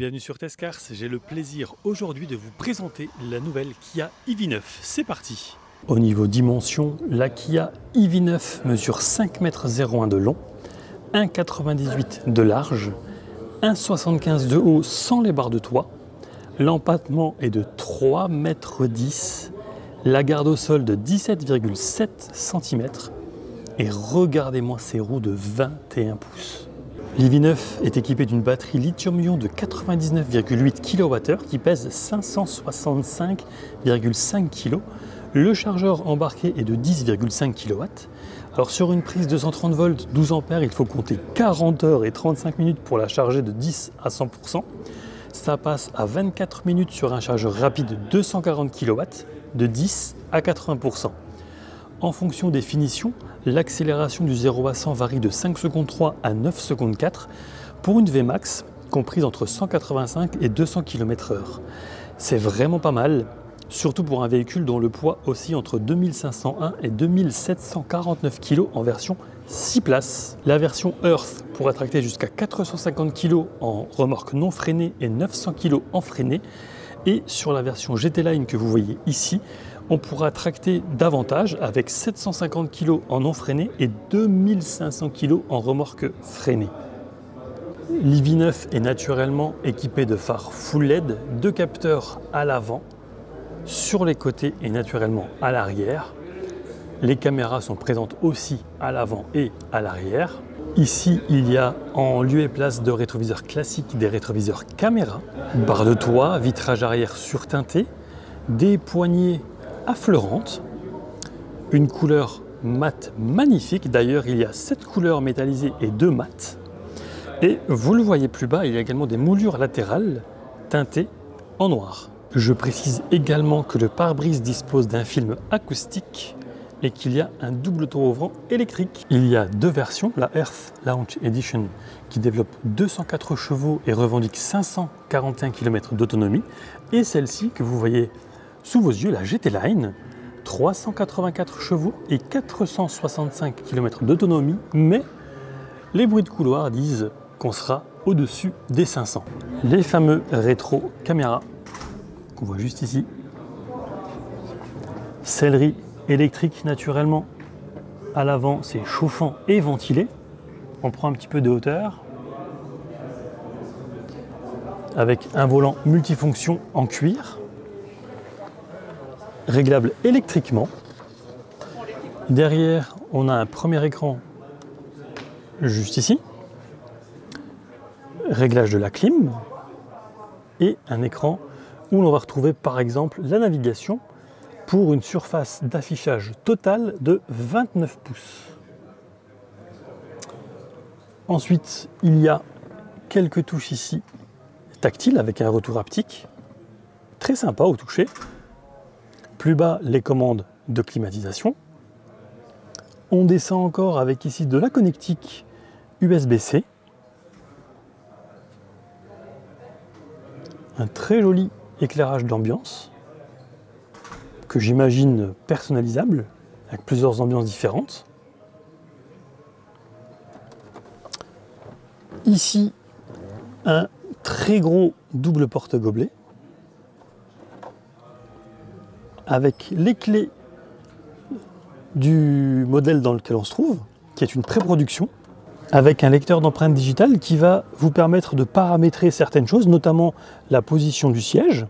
bienvenue sur Testcars. J'ai le plaisir aujourd'hui de vous présenter la nouvelle Kia EV9. C'est parti. Au niveau dimension, la Kia EV9 mesure 5,01 m de long, 1,98 m de large, 1,75 m de haut sans les barres de toit. L'empattement est de 3,10 m, la garde au sol de 17,7 cm et regardez-moi ces roues de 21 pouces. L'EV9 est équipé d'une batterie lithium-ion de 99,8 kWh qui pèse 565,5 kg. Le chargeur embarqué est de 10,5 kW. Alors sur une prise de 130 volts 12 A, il faut compter 40 heures et 35 minutes pour la charger de 10 à 100%. Ça passe à 24 minutes sur un chargeur rapide de 240 kW de 10 à 80%. En fonction des finitions, l'accélération du 0 à 100 varie de 5 secondes 3 à 9 secondes 4 pour une Vmax comprise entre 185 et 200 km/h. C'est vraiment pas mal, surtout pour un véhicule dont le poids oscille entre 2501 et 2749 kg en version 6 places. La version Earth pourra tracter jusqu'à 450 kg en remorque non freinée et 900 kg en freinée. Et sur la version GT Line que vous voyez ici, on pourra tracter davantage avec 750 kg en non freiné et 2500 kg en remorque freinée. L'EV9 est naturellement équipé de phares full LED, de capteurs à l'avant, sur les côtés et naturellement à l'arrière. Les caméras sont présentes aussi à l'avant et à l'arrière. Ici, il y a en lieu et place de rétroviseurs classiques des rétroviseurs caméra, barre de toit, vitrage arrière surteinté, des poignées affleurantes, une couleur mat magnifique. D'ailleurs, il y a 7 couleurs métallisées et 2 mat. Et vous le voyez plus bas, il y a également des moulures latérales teintées en noir. Je précise également que le pare-brise dispose d'un film acoustique et qu'il y a un double tour ouvrant électrique. Il y a deux versions, la Earth Launch Edition qui développe 204 chevaux et revendique 541 km d'autonomie, et celle-ci que vous voyez sous vos yeux, la GT Line, 384 chevaux et 465 km d'autonomie, mais les bruits de couloir disent qu'on sera au-dessus des 500. Les fameux rétro caméras qu'on voit juste ici, sellerie électrique naturellement, à l'avant c'est chauffant et ventilé. On prend un petit peu de hauteur avec un volant multifonction en cuir, réglable électriquement. Derrière on a un premier écran juste ici, réglage de la clim et un écran où l'on va retrouver par exemple la navigation pour une surface d'affichage totale de 29 pouces. Ensuite, il y a quelques touches ici tactiles avec un retour haptique, très sympa au toucher. Plus bas, les commandes de climatisation. On descend encore avec ici de la connectique USB-C. Un très joli éclairage d'ambiance que j'imagine personnalisable, avec plusieurs ambiances différentes. Ici, un très gros double porte-gobelet, avec les clés du modèle dans lequel on se trouve, qui est une pré-production, avec un lecteur d'empreintes digitales qui va vous permettre de paramétrer certaines choses, notamment la position du siège.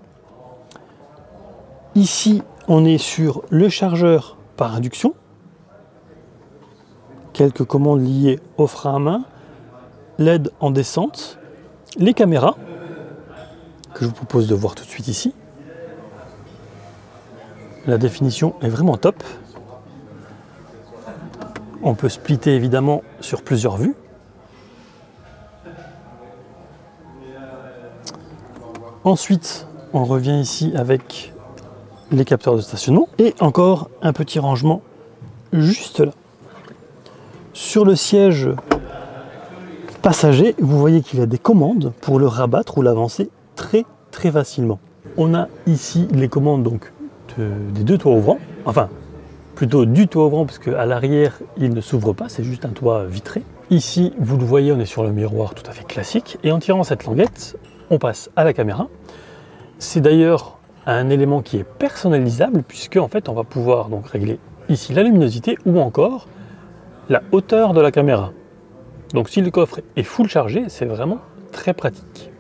Ici, on est sur le chargeur par induction, quelques commandes liées au frein à main, LED en descente, les caméras, que je vous propose de voir tout de suite ici. La définition est vraiment top. On peut splitter évidemment sur plusieurs vues. Ensuite, on revient ici avec les capteurs de stationnement et encore un petit rangement juste là. Sur le siège passager, vous voyez qu'il y a des commandes pour le rabattre ou l'avancer très facilement. On a ici les commandes donc des deux toits ouvrants, enfin plutôt du toit ouvrant parce qu'à l'arrière il ne s'ouvre pas, c'est juste un toit vitré. Ici, vous le voyez, on est sur le miroir tout à fait classique et en tirant cette languette, on passe à la caméra. C'est d'ailleurs un élément qui est personnalisable puisque en fait on va pouvoir donc régler ici la luminosité ou encore la hauteur de la caméra. Donc si le coffre est full chargé, c'est vraiment très pratique.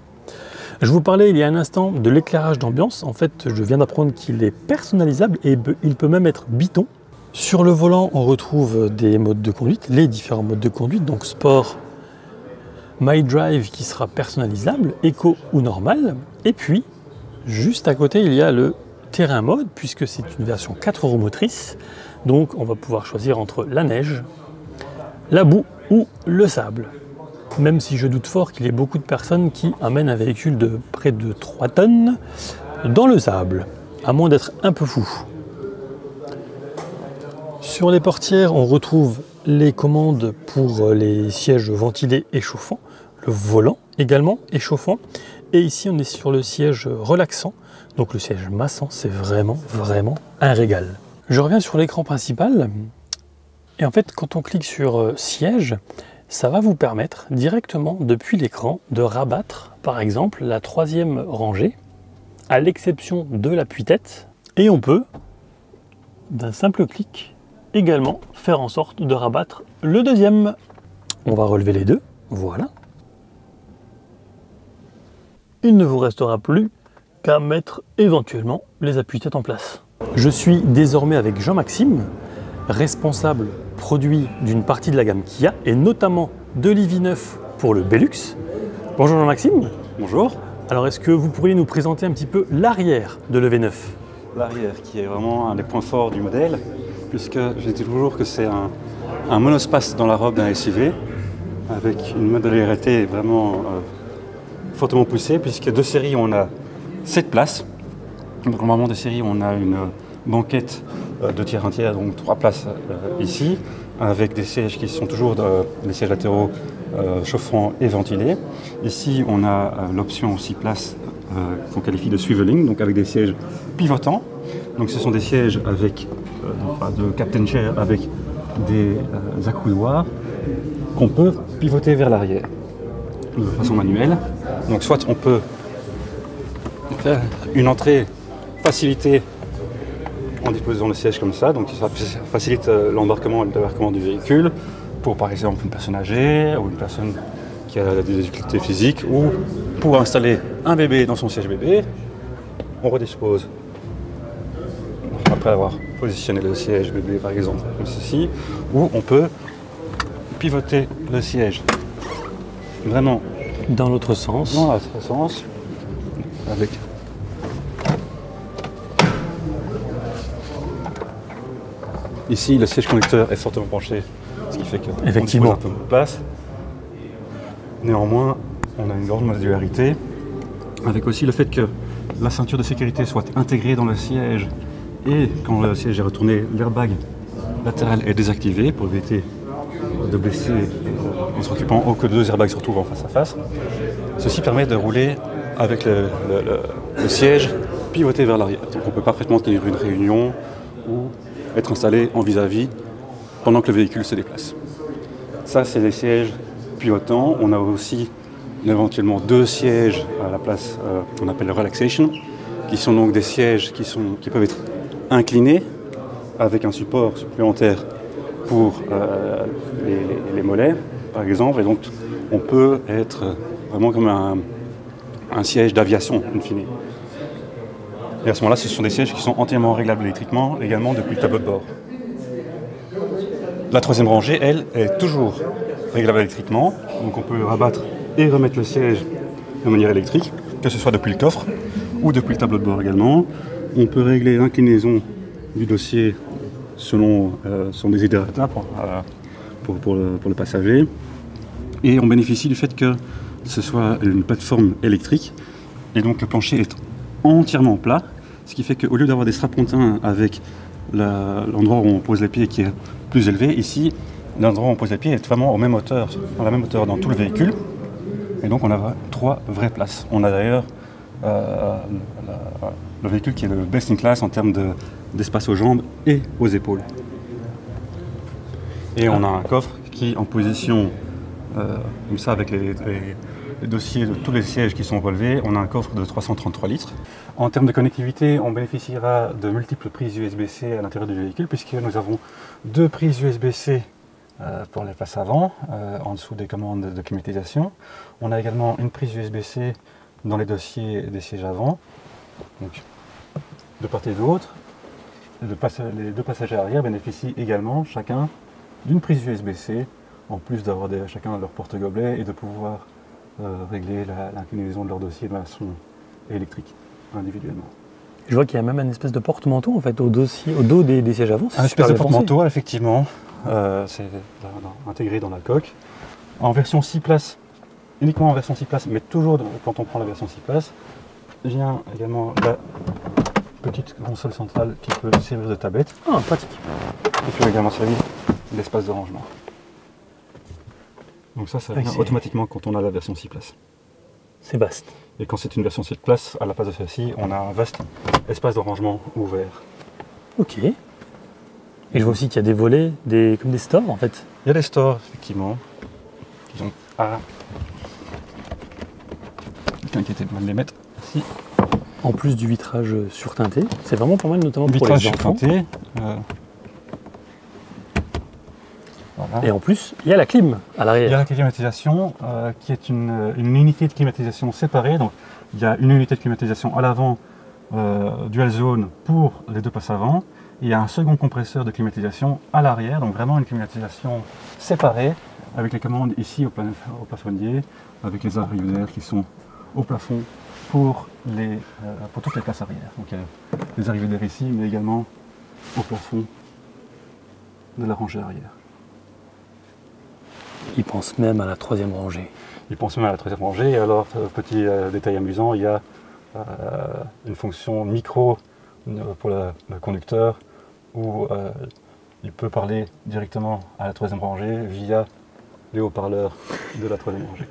Je vous parlais il y a un instant de l'éclairage d'ambiance. En fait, je viens d'apprendre qu'il est personnalisable et il peut même être biton. Sur le volant, on retrouve des modes de conduite, les différents modes de conduite, donc Sport, My Drive qui sera personnalisable, Eco ou Normal. Et puis, juste à côté, il y a le terrain mode, puisque c'est une version 4 roues motrices. Donc, on va pouvoir choisir entre la neige, la boue ou le sable. Même si je doute fort qu'il y ait beaucoup de personnes qui amènent un véhicule de près de 3 tonnes dans le sable, à moins d'être un peu fou. Sur les portières, on retrouve les commandes pour les sièges ventilés et chauffants, le volant également est chauffant, et ici on est sur le siège relaxant, donc le siège massant, c'est vraiment un régal. Je reviens sur l'écran principal, et en fait quand on clique sur siège, ça va vous permettre directement depuis l'écran de rabattre par exemple la 3e rangée, à l'exception de l'appui-tête, et on peut, d'un simple clic, également faire en sorte de rabattre le 2e. On va relever les deux, voilà. Il ne vous restera plus qu'à mettre éventuellement les appuis-têtes en place. Je suis désormais avec Jean-Maxime, responsable produit d'une partie de la gamme Kia et notamment de l'EV9 pour le Belux. Bonjour Jean-Maxime. Bonjour. Alors est-ce que vous pourriez nous présenter un petit peu l'arrière de l'EV9? L'arrière qui est vraiment un des points forts du modèle, puisque je dis toujours que c'est un monospace dans la robe d'un SUV avec une modularité vraiment fortement poussée, puisque de série on a 7 places. Donc normalement de série on a une banquette de tiers 1 tiers, donc 3 places ici, avec des sièges qui sont toujours des sièges latéraux chauffants et ventilés. Ici on a l'option 6 places qu'on qualifie de swiveling, donc avec des sièges pivotants. Donc ce sont des sièges avec de captain chair avec des accoudoirs qu'on peut pivoter vers l'arrière de façon manuelle. Donc soit on peut faire une entrée facilitée en disposant le siège comme ça, donc ça facilite l'embarquement et le débarquement du véhicule pour par exemple une personne âgée ou une personne qui a des difficultés physiques, ou pour installer un bébé dans son siège bébé, on redispose après avoir positionné le siège bébé par exemple comme ceci, ou on peut pivoter le siège vraiment dans l'autre sens. Dans l'autre sens, avec ici le siège conducteur est fortement penché, ce qui fait que effectivement on dispose un peu de place. Néanmoins, on a une grande modularité, avec aussi le fait que la ceinture de sécurité soit intégrée dans le siège, et quand le siège est retourné, l'airbag latéral est désactivé pour éviter de blesser les occupants, ou que 2 airbags se retrouvent en face à face. Ceci permet de rouler avec le siège pivoté vers l'arrière. Donc on peut parfaitement tenir une réunion ou être installé en vis-à-vis pendant que le véhicule se déplace. Ça, c'est les sièges pivotants. On a aussi éventuellement 2 sièges à la place qu'on appelle le relaxation, qui sont donc des sièges qui peuvent être inclinés avec un support supplémentaire pour les mollets, par exemple. Et donc, on peut être vraiment comme un siège d'aviation, in fine. Et à ce moment-là, ce sont des sièges qui sont entièrement réglables électriquement, également depuis le tableau de bord. La 3e rangée, elle, est toujours réglable électriquement. Donc on peut rabattre et remettre le siège de manière électrique, que ce soit depuis le coffre ou depuis le tableau de bord également. On peut régler l'inclinaison du dossier selon son désidératat pour le passager. Et on bénéficie du fait que ce soit une plateforme électrique. Et donc le plancher est entièrement plat, ce qui fait qu'au lieu d'avoir des strapontins avec l'endroit où on pose les pieds qui est plus élevé, ici, l'endroit où on pose les pieds est vraiment à la même hauteur dans tout le véhicule. Et donc on a 3 vraies places. On a d'ailleurs le véhicule qui est le best in class en termes d'espace aux jambes et aux épaules. Et on a un coffre qui, en position comme ça, avec les les dossiers de tous les sièges qui sont relevés. On a un coffre de 333 litres. En termes de connectivité, on bénéficiera de multiples prises USB-C à l'intérieur du véhicule, puisque nous avons 2 prises USB-C pour les places avant, en dessous des commandes de climatisation. On a également une prise USB-C dans les dossiers des sièges avant. Donc, de part et d'autre, les 2 passagers arrière bénéficient également chacun d'une prise USB-C, en plus d'avoir chacun leur porte-gobelet et de pouvoir régler l'inclinaison de leur dossier de façon électrique individuellement. Je vois qu'il y a même un espèce de porte-manteau en fait au dos des sièges avant. Un espèce de porte-manteau, effectivement, c'est intégré dans la coque. En version 6 places, uniquement en version 6 places, mais toujours quand on prend la version 6 places, vient également la petite console centrale qui peut servir de tablette. Ah, pratique. Et peut également servir d'espace de rangement. Donc ça vient automatiquement quand on a la version 6 places. C'est vaste. Et quand c'est une version 7 places, à la place de celle-ci, on a un vaste espace de rangement ouvert. Ok. Et je vois aussi qu'il y a des volets, comme des stores en fait. Il y a des stores, effectivement, qui sont à... Quelqu'un qui était de mal les mettre ici. En plus du vitrage surteinté, c'est vraiment pas mal, notamment pour vitrage les enfants. Surteinté. Voilà. Et en plus, il y a la clim à l'arrière. Il y a la climatisation qui est une unité de climatisation séparée. Donc, il y a une unité de climatisation à l'avant, dual zone pour les 2 passes avant. Et il y a un second compresseur de climatisation à l'arrière. Donc vraiment une climatisation séparée avec les commandes ici au plafonnier, avec les arrivées d'air qui sont au plafond pour toutes les places arrière. Donc il y a les arrivées d'air ici, mais également au plafond de la rangée arrière. Il pense même à la 3e rangée. Il pense même à la 3e rangée. Et alors, petit détail amusant, il y a une fonction micro pour le conducteur où il peut parler directement à la 3e rangée via les haut-parleurs de la 3e rangée.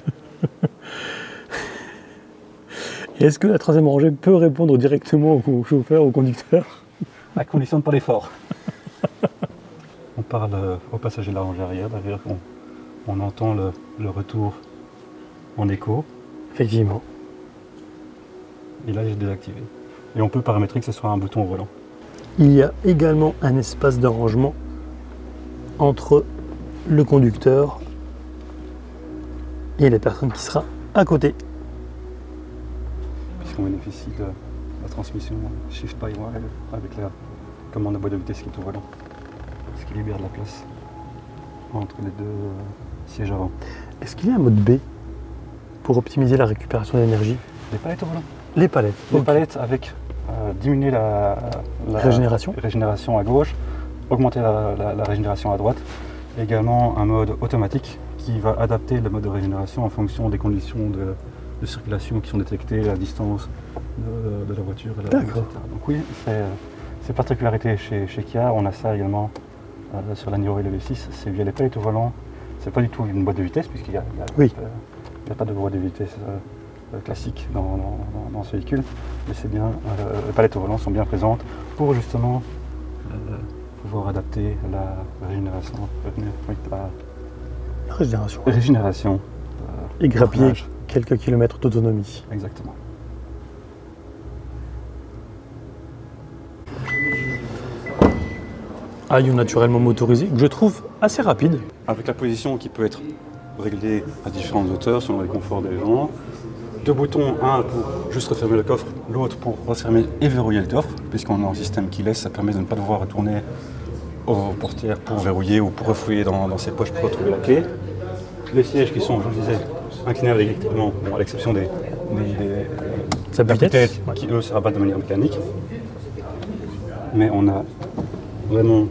Et est-ce que la 3e rangée peut répondre directement au chauffeur, au conducteur? À condition de ne pas l'effort. On parle aux passagers de la rangée arrière, d'ailleurs on entend le retour en écho. Effectivement. Et là j'ai désactivé. Et on peut paramétrer que ce soit un bouton au volant. Il y a également un espace de rangement entre le conducteur et la personne qui sera à côté. Puisqu'on bénéficie de la transmission Shift by Wire avec la commande à boîte de vitesse qui est au volant. Ce qui libère de la place entre les 2 sièges avant. Est-ce qu'il y a un mode B pour optimiser la récupération d'énergie? Les palettes au volant. Les palettes. Les palettes avec diminuer la régénération à gauche, augmenter la régénération à droite. Également un mode automatique qui va adapter le mode de régénération en fonction des conditions de circulation qui sont détectées, la distance de la voiture. D'accord. Donc oui, c'est particularité chez Kia. On a ça également sur la Niro et le V6. C'est via les palettes au volant. C'est pas du tout une boîte de vitesse puisqu'il n'y a pas de boîte de vitesse classique dans ce véhicule, mais c'est bien, les palettes au volant sont bien présentes pour justement pouvoir adapter la régénération et grappiller quelques kilomètres d'autonomie. Exactement. Aïe naturellement motorisé, que je trouve assez rapide. Avec la position qui peut être réglée à différentes hauteurs selon les conforts des gens. 2 boutons, un pour juste refermer le coffre, l'autre pour refermer et verrouiller le coffre, puisqu'on a un système qui laisse, ça permet de ne pas devoir retourner aux portières pour verrouiller ou pour refouiller dans ses poches pour retrouver la clé. Les sièges qui sont, je vous disais, inclinables électriquement, bon, à l'exception des têtes qui eux se rabattent de manière mécanique. Mais on a vraiment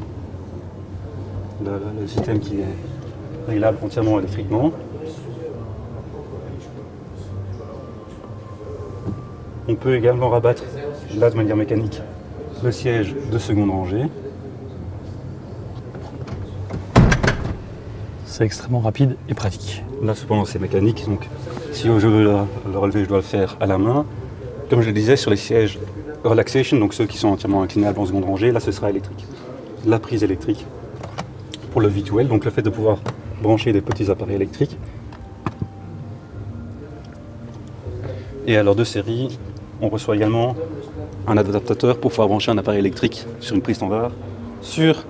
le système qui est réglable entièrement électriquement. On peut également rabattre, là de manière mécanique, le siège de seconde rangée. C'est extrêmement rapide et pratique. Là cependant c'est mécanique, donc si je veux le relever, je dois le faire à la main. Comme je le disais, sur les sièges relaxation, donc ceux qui sont entièrement inclinables en seconde rangée, là ce sera électrique. La prise électrique pour le V2L, donc le fait de pouvoir brancher des petits appareils électriques Et à l'heure de série, on reçoit également un adaptateur pour pouvoir brancher un appareil électrique sur une prise standard sur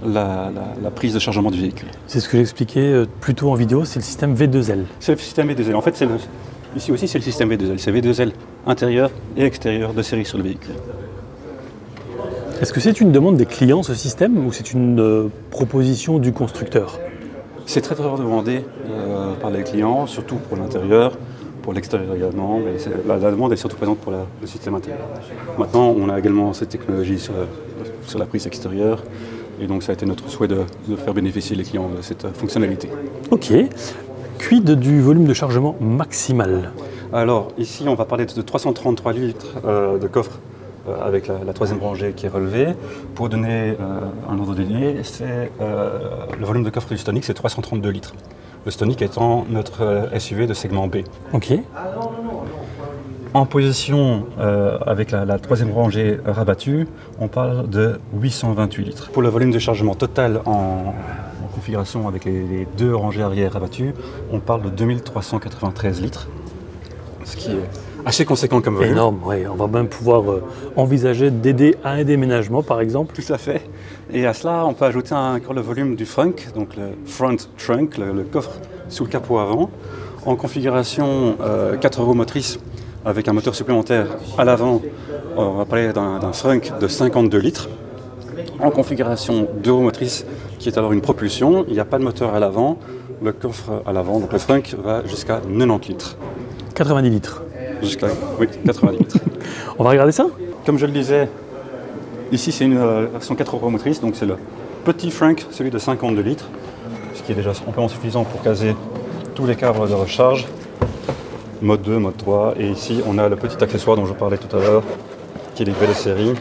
la prise de chargement du véhicule. C'est ce que j'expliquais plus tôt en vidéo, c'est le système V2L. C'est le système V2L. En fait, ici aussi, c'est le système V2L. C'est V2L intérieur et extérieur de série sur le véhicule. Est-ce que c'est une demande des clients, ce système, ou c'est une proposition du constructeur? C'est très demandé par les clients, surtout pour l'intérieur, pour l'extérieur également, mais la demande est surtout présente pour le système intérieur. Maintenant, on a également cette technologie sur la prise extérieure, et donc ça a été notre souhait de faire bénéficier les clients de cette fonctionnalité. Ok. Quid du volume de chargement maximal? Alors ici, on va parler de 333 litres de coffre avec la troisième rangée qui est relevée. Pour donner un ordre d'idée, le volume de coffre du Stonic, c'est 332 litres. Le Stonic étant notre SUV de segment B. Ok. En position avec la troisième rangée rabattue, on parle de 828 litres. Pour le volume de chargement total en configuration avec les deux rangées arrière rabattues, on parle de 2393 litres, ce qui est assez conséquent comme volume. Énorme, oui. On va même pouvoir envisager d'aider à un déménagement, par exemple. Tout à fait. Et à cela, on peut ajouter encore le volume du frunk, donc le front trunk, le coffre sous le capot avant, en configuration 4 roues motrices avec un moteur supplémentaire à l'avant. On va parler d'un frunk de 52 litres. En configuration 2 roues motrices, qui est alors une propulsion. Il n'y a pas de moteur à l'avant. Le coffre à l'avant, donc le frunk, va jusqu'à 90 litres. 90 litres. Oui, 90 litres. On va regarder ça? Comme je le disais, ici c'est une version 4 roues motrices, donc c'est le petit frunk, celui de 52 litres, ce qui est déjà amplement suffisant pour caser tous les câbles de recharge, mode 2, mode 3, et ici on a le petit accessoire dont je parlais tout à l'heure, qui est livré de série,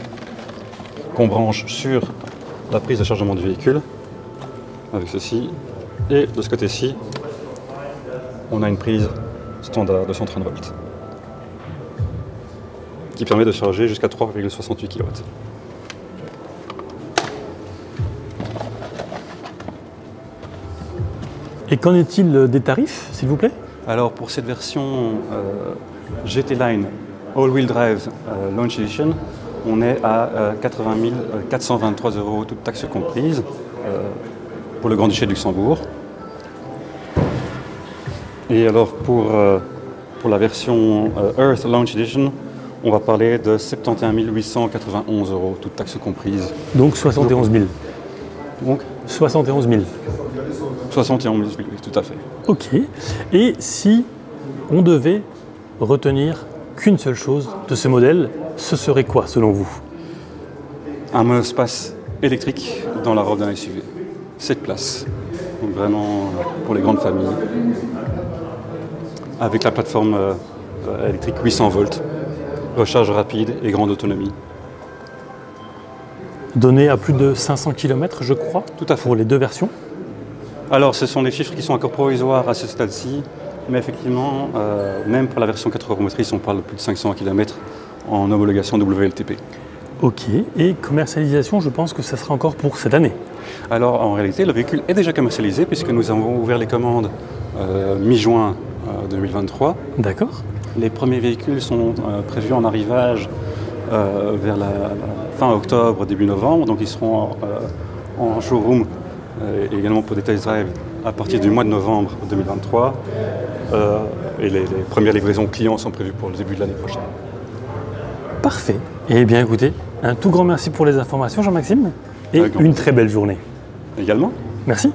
qu'on branche sur la prise de chargement du véhicule, avec ceci, et de ce côté-ci, on a une prise standard de 130 volts. Qui permet de charger jusqu'à 3,68 kW. Et qu'en est-il des tarifs, s'il vous plaît? Alors pour cette version GT Line All-Wheel Drive Launch Edition, on est à 80 423 €, toutes taxes comprises, pour le Grand-Duché de Luxembourg. Et alors pour la version Earth Launch Edition, on va parler de 71 891 €, toutes taxes comprises. Donc 71 000. Donc 71 000. 71 000, oui, tout à fait. Ok. Et si on devait retenir qu'une seule chose de ce modèle, ce serait quoi selon vous? Un monospace électrique dans la robe d'un SUV. 7 places. Donc vraiment pour les grandes familles. Avec la plateforme électrique 800 volts. Recharge rapide et grande autonomie. Donné à plus de 500 km, je crois, Tout à fait. pour les deux versions. Alors, ce sont des chiffres qui sont encore provisoires à ce stade-ci, mais effectivement, même pour la version 4 roues motrices, on parle de plus de 500 km en homologation WLTP. Ok. Et commercialisation, je pense que ça sera encore pour cette année. Alors, en réalité, le véhicule est déjà commercialisé puisque nous avons ouvert les commandes mi-juin 2023. D'accord. Les premiers véhicules sont prévus en arrivage vers la fin octobre, début novembre, donc ils seront en showroom et également pour des test drive à partir du mois de novembre 2023. Et les premières livraisons clients sont prévues pour le début de l'année prochaine. Parfait. Eh bien écoutez, un tout grand merci pour les informations, Jean-Maxime, et une très belle journée. Également. Merci.